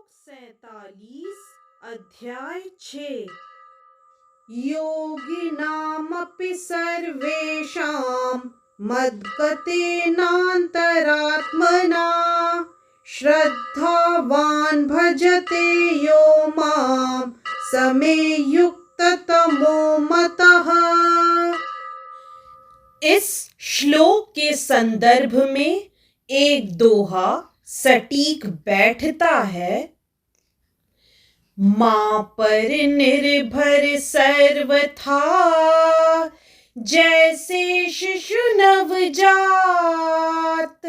47 अध्याय 6 योगिनामपि सर्वेषां मद्गतेनान्तरात्मना श्रद्धावान् भजते यो मां स मे युक्ततमो मतः। इस श्लोक के संदर्भ में एक दोहा सटीक बैठता है। मां पर निर्भर सर्वथा जैसे शिशु नवजात,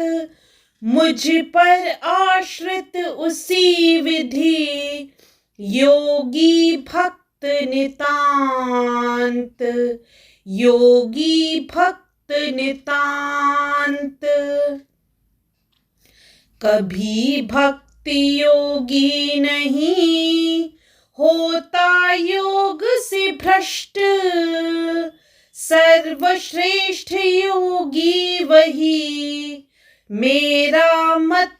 मुझ पर आश्रित उसी विधि योगी भक्त नितांत, योगी भक्त नितांत। कभी भक्ति योगी नहीं होता योग से भ्रष्ट, सर्वश्रेष्ठ योगी वही मेरा मत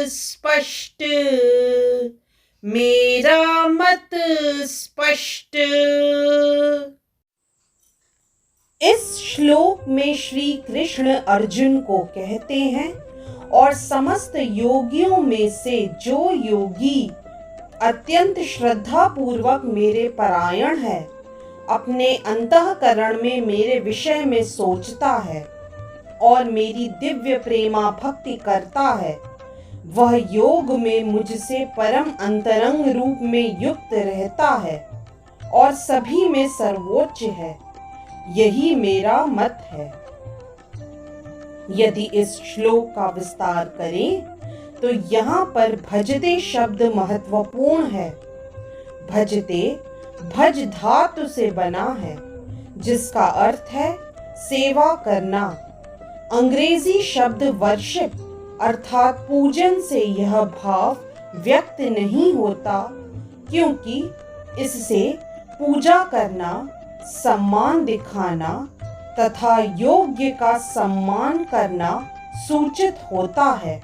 स्पष्ट, मेरा मत स्पष्ट। इस श्लोक में श्री कृष्ण अर्जुन को कहते हैं, और समस्त योगियों में से जो योगी अत्यंत श्रद्धा पूर्वक मेरे परायण है, अपने अंतःकरण में मेरे विषय में सोचता है और मेरी दिव्य प्रेमा भक्ति करता है, वह योग में मुझसे परम अंतरंग रूप में युक्त रहता है और सभी में सर्वोच्च है। यही मेरा मत है। यदि इस श्लोक का विस्तार करें तो यहाँ पर भजते शब्द महत्वपूर्ण है। भजते भज धातु से बना है, जिसका अर्थ है सेवा करना। अंग्रेजी शब्द वर्शिप अर्थात पूजन से यह भाव व्यक्त नहीं होता, क्योंकि इससे पूजा करना, सम्मान दिखाना तथा योग्य का सम्मान करना सूचित होता है।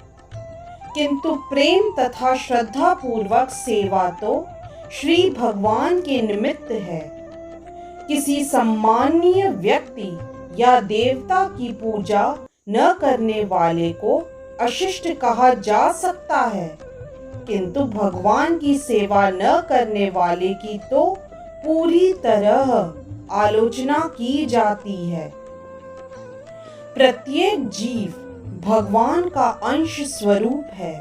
किंतु प्रेम तथा श्रद्धा पूर्वक सेवा तो श्री भगवान के निमित्त है। किसी सम्माननीय व्यक्ति या देवता की पूजा न करने वाले को अशिष्ट कहा जा सकता है, किंतु भगवान की सेवा न करने वाले की तो पूरी तरह आलोचना की जाती है। प्रत्येक जीव भगवान का अंश स्वरूप है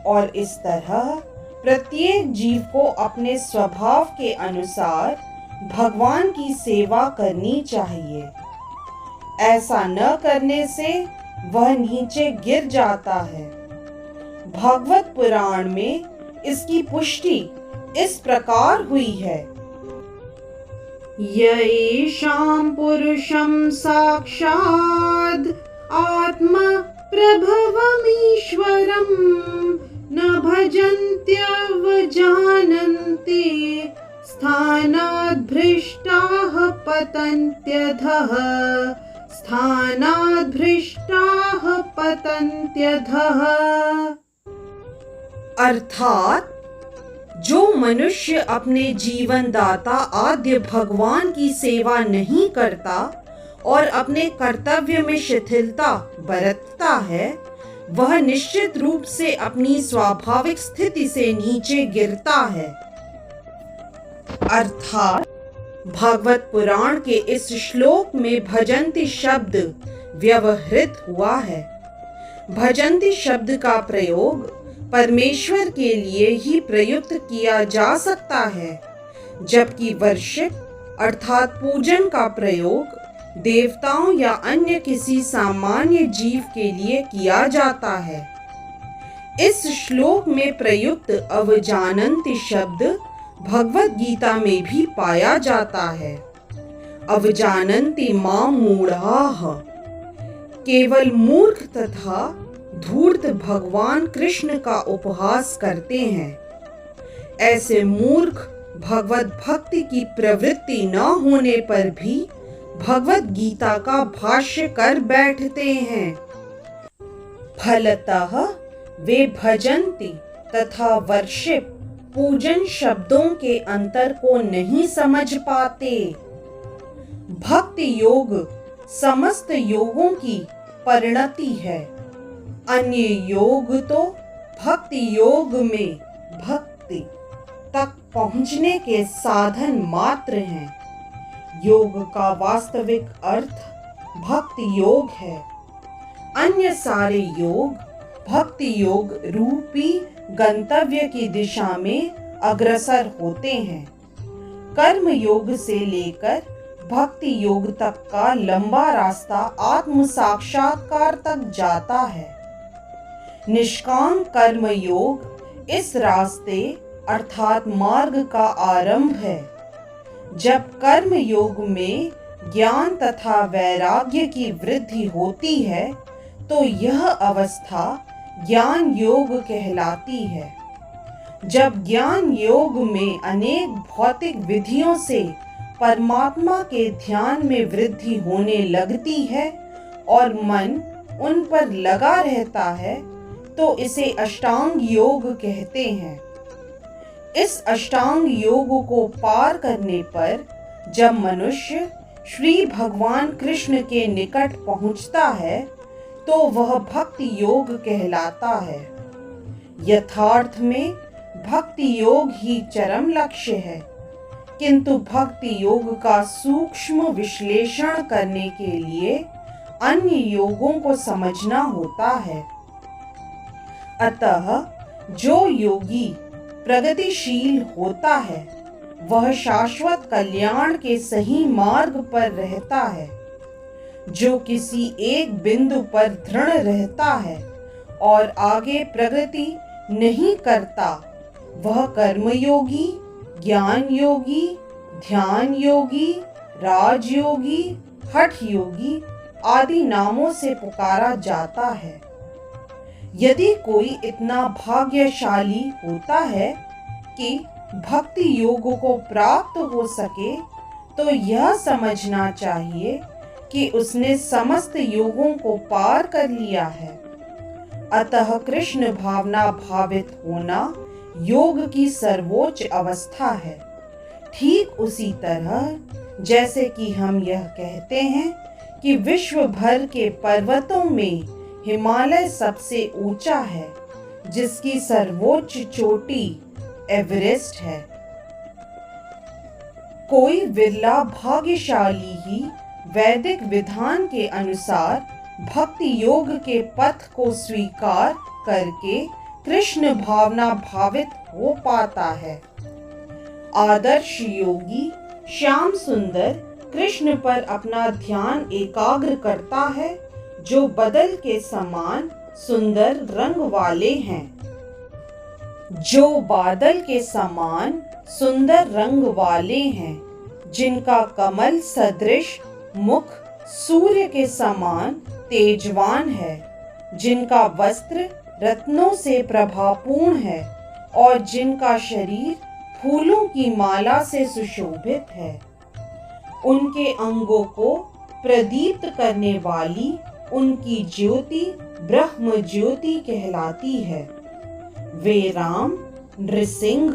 और इस तरह प्रत्येक जीव को अपने स्वभाव के अनुसार भगवान की सेवा करनी चाहिए। ऐसा न करने से वह नीचे गिर जाता है। भागवत पुराण में इसकी पुष्टि इस प्रकार हुई है। येषां पुरुषं साक्षात् आत्मा प्रभवमीश्वरं न भजन्त्यवजानन्ति स्थानाद् भ्रष्टाः पतन्त्यधः, स्थानाद् भ्रष्टाः पतन्त्यधः। अर्थात जो मनुष्य अपने जीवन दाता आद्य भगवान की सेवा नहीं करता और अपने कर्तव्य में शिथिलता बरतता है, वह निश्चित रूप से अपनी स्वाभाविक स्थिति से नीचे गिरता है। अर्थात भागवत पुराण के इस श्लोक में भजन्ति शब्द व्यवहृत हुआ है। भजन्ति शब्द का प्रयोग परमेश्वर के लिए ही प्रयुक्त किया जा सकता है, जबकि वर्शिप अर्थात पूजन का प्रयोग देवताओं या अन्य किसी सामान्य जीव के लिए किया जाता है। इस श्लोक में प्रयुक्त अवजानन्ति शब्द भगवत गीता में भी पाया जाता है। अवजानन्ति मां मूढ़ाः, केवल मूर्ख तथा धूर्त भगवान कृष्ण का उपहास करते हैं। ऐसे मूर्ख भगवत भक्ति की प्रवृत्ति न होने पर भी भगवत गीता का भाष्य कर बैठते हैं। फलतः वे भजन्ति तथा वर्शिप पूजन शब्दों के अंतर को नहीं समझ पाते। भक्ति योग समस्त योगों की परिणति है। अन्य योग तो भक्ति योग में भक्ति तक पहुंचने के साधन मात्र हैं। योग का वास्तविक अर्थ भक्ति योग है। अन्य सारे योग भक्ति योग रूपी गंतव्य की दिशा में अग्रसर होते हैं। कर्म योग से लेकर भक्ति योग तक का लंबा रास्ता आत्म साक्षात्कार तक जाता है। निष्काम कर्म योग इस रास्ते अर्थात मार्ग का आरंभ है। जब कर्म योग में ज्ञान तथा वैराग्य की वृद्धि होती है तो यह अवस्था ज्ञान योग कहलाती है। जब ज्ञान योग में अनेक भौतिक विधियों से परमात्मा के ध्यान में वृद्धि होने लगती है और मन उन पर लगा रहता है तो इसे अष्टांग योग कहते हैं। इस अष्टांग योग को पार करने पर जब मनुष्य श्री भगवान कृष्ण के निकट पहुंचता है तो वह भक्ति योग कहलाता है। यथार्थ में भक्ति योग ही चरम लक्ष्य है, किंतु भक्ति योग का सूक्ष्म विश्लेषण करने के लिए अन्य योगों को समझना होता है। अतः जो योगी प्रगतिशील होता है वह शाश्वत कल्याण के सही मार्ग पर रहता है। जो किसी एक बिंदु पर दृढ़ रहता है और आगे प्रगति नहीं करता वह कर्मयोगी, ज्ञान योगी, ध्यान योगी, राजयोगी, हठ योगी आदि नामों से पुकारा जाता है। यदि कोई इतना भाग्यशाली होता है कि भक्ति योग को प्राप्त हो सके तो यह समझना चाहिए कि उसने समस्त योगों को पार कर लिया है। अतः कृष्ण भावना भावित होना योग की सर्वोच्च अवस्था है। ठीक उसी तरह जैसे कि हम यह कहते हैं कि विश्व भर के पर्वतों में हिमालय सबसे ऊंचा है, जिसकी सर्वोच्च चोटी एवरेस्ट है। कोई विरला भाग्यशाली ही वैदिक विधान के अनुसार भक्ति योग के पथ को स्वीकार करके कृष्ण भावना भावित हो पाता है। आदर्श योगी श्याम सुंदर कृष्ण पर अपना ध्यान एकाग्र करता है, जो बदल के समान सुंदर रंग वाले हैं। जो बादल के समान सुंदर रंग वाले हैं, जिनका कमल सदृश मुख सूर्य के समान तेजवान है, जिनका वस्त्र रत्नों से प्रभापूर्ण है और जिनका शरीर फूलों की माला से सुशोभित है। उनके अंगों को प्रदीप्त करने वाली उनकी ज्योति ब्रह्म ज्योति कहलाती है। वे राम, नृसिंह,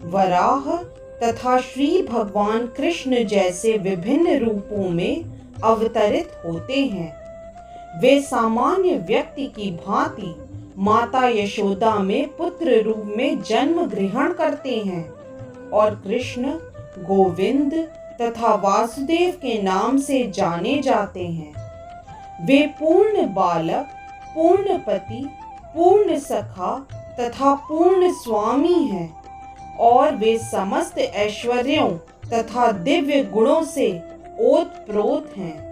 वराह तथा श्री भगवान कृष्ण जैसे विभिन्न रूपों में अवतरित होते हैं। वे सामान्य व्यक्ति की भांति माता यशोदा में पुत्र रूप में जन्म ग्रहण करते हैं और कृष्ण, गोविंद तथा वासुदेव के नाम से जाने जाते हैं। वे पूर्ण बालक, पूर्ण पति, पूर्ण सखा तथा पूर्ण स्वामी हैं और वे समस्त ऐश्वर्यों तथा दिव्य गुणों से ओतप्रोत हैं।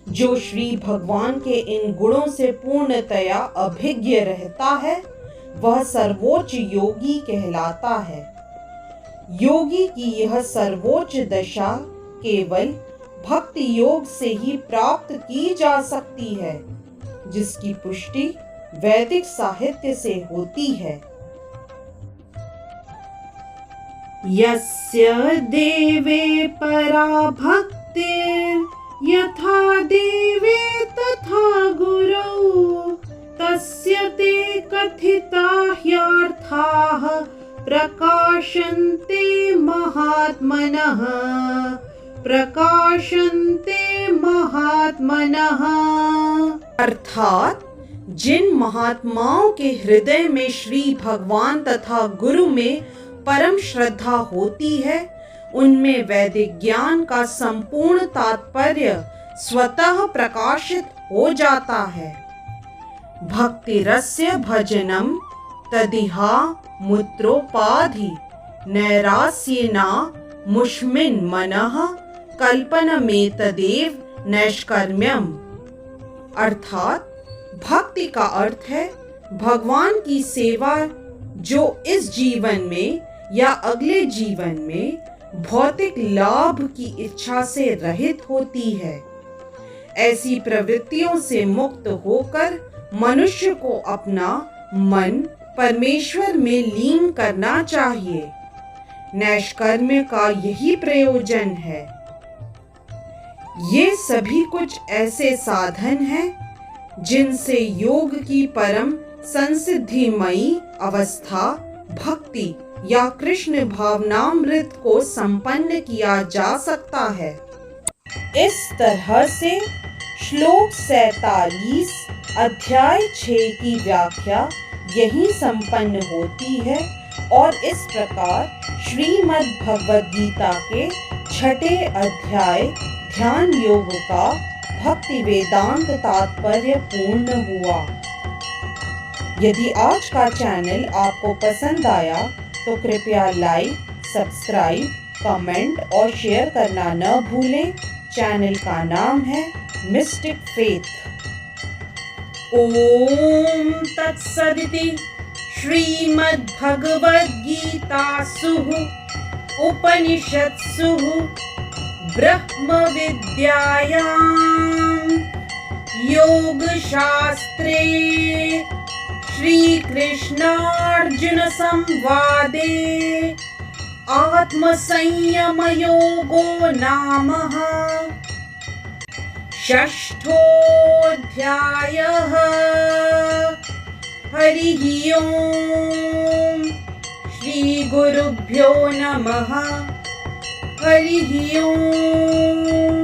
जो श्री भगवान के इन गुणों से पूर्णतया अभिज्ञ रहता है वह सर्वोच्च योगी कहलाता है। योगी की यह सर्वोच्च दशा केवल भक्ति योग से ही प्राप्त की जा सकती है, जिसकी पुष्टि वैदिक साहित्य से होती है। यस्य देवे परा भक्तिर् यथा देवे तथा गुरौ तस्य ते कथिता ह्यर्थाः प्रकाशन्ते महात्मनः अर्थात जिन महात्माओं के हृदय में श्री भगवान तथा गुरु में परम श्रद्धा होती है, उनमें वैदिक ज्ञान का संपूर्ण तात्पर्य स्वतः प्रकाशित हो जाता है। भक्ति रस्य भजनम तदिहा मुत्रोपाधि नैरास्येना मुष्मिन् मनः कल्पनमेतदेव नैष्कर्म्यम्। अर्थात भक्ति का अर्थ है भगवान की सेवा जो इस जीवन में या अगले जीवन में भौतिक लाभ की इच्छा से रहित होती है। ऐसी प्रवृत्तियों से मुक्त होकर मनुष्य को अपना मन परमेश्वर में लीन करना चाहिए। नैष्कर्म्य का यही प्रयोजन है। ये सभी कुछ ऐसे साधन हैं जिनसे योग की परम संसिद्धिमयी अवस्था भक्ति या कृष्ण भावनामृत को संपन्न किया जा सकता है। इस तरह से श्लोक 47 अध्याय 6 की व्याख्या यही संपन्न होती है और इस प्रकार श्रीमद् भगवद गीता के 6ठे अध्याय ध्यान योग का भक्ति वेदांत तात्पर्य पूर्ण हुआ। यदि आज का चैनल आपको पसंद आया तो कृपया लाइक, सब्सक्राइब, कमेंट और शेयर करना न भूलें। चैनल का नाम है मिस्टिक फेथ। ओम तत्सदिति श्रीमद् भगवद गीतासु उपनिषत्सु ब्रह्म विद्यायां योग शास्त्रे श्री कृष्णार्जुन संवादे आत्म संयम योगो नामः षष्ठोऽध्यायः। हरिः ओम श्री गुरुभ्यो नमः। हरिः ओम।